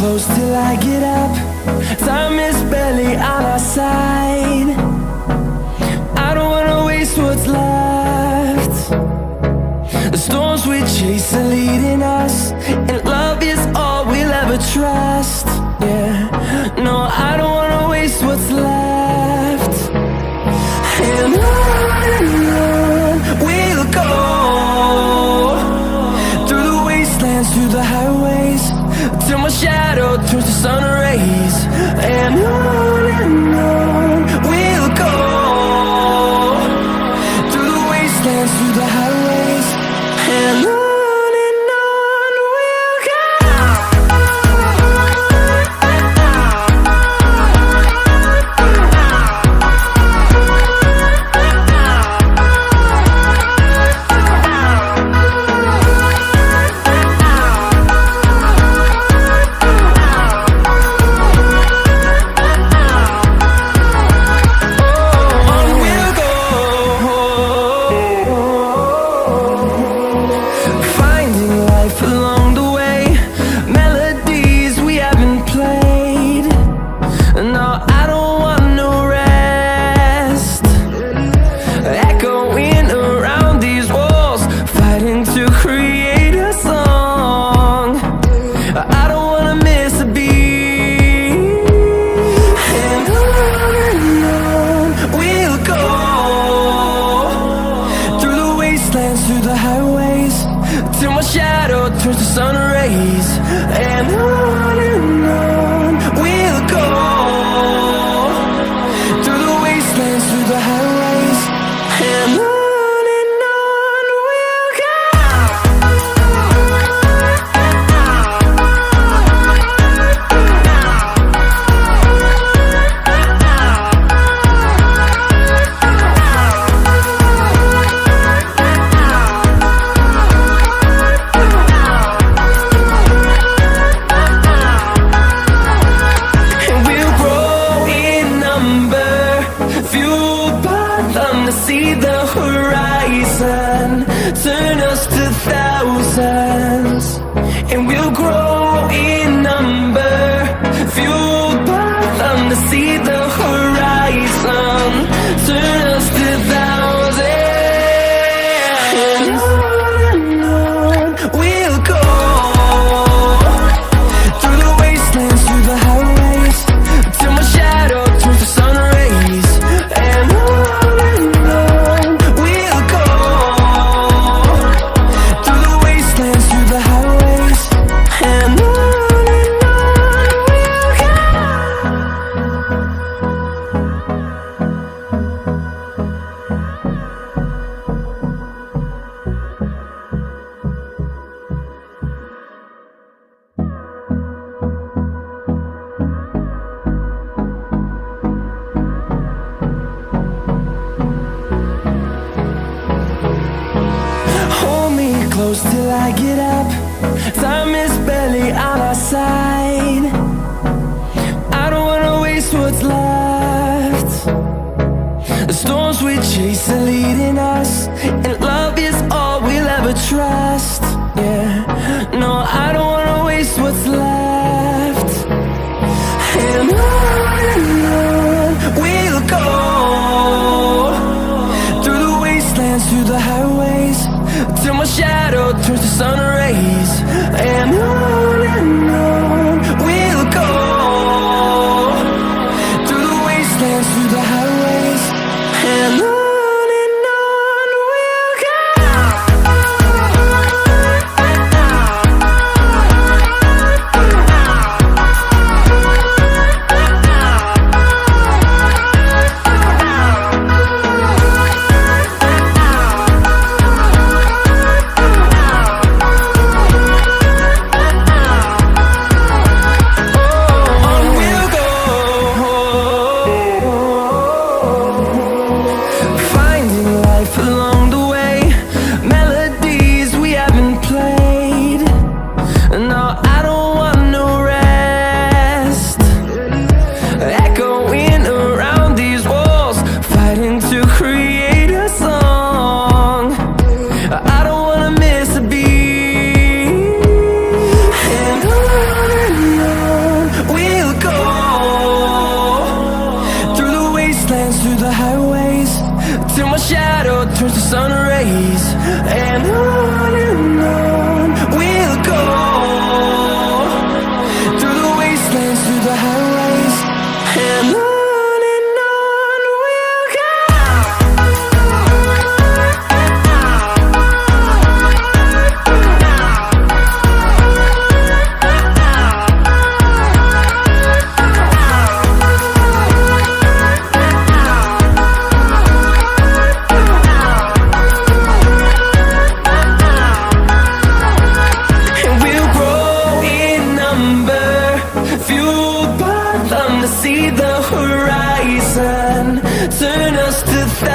close till I get up. Time is barely on our side. I don't wanna waste what's left. The storms we chase are leading us, and love is all we'll ever trust. Yeah, no, I don't wanna waste what's left. And on we'll go, through the wastelands, through the highways, till my shadow turns to sun rays. And on we'll go, through the wastelands, through the highways, and on we'll go. Till I get up, time is barely on our side. I don't wanna waste what's left. The storms we chase are leading us, and love is all we'll ever trust. Yeah, no, I don't wanna waste what's left. And on we'll go, through the wastelands, through the highways, till my shadow turns to sun rays. And on we'll go, through the wastelands, through the highways, and on we'll go. wastelands, through the highways, till my shadow turns to sun rays. And on we'll go, through the wastelands, through the highways, and on we'll go. See the horizon, turn us to thousands.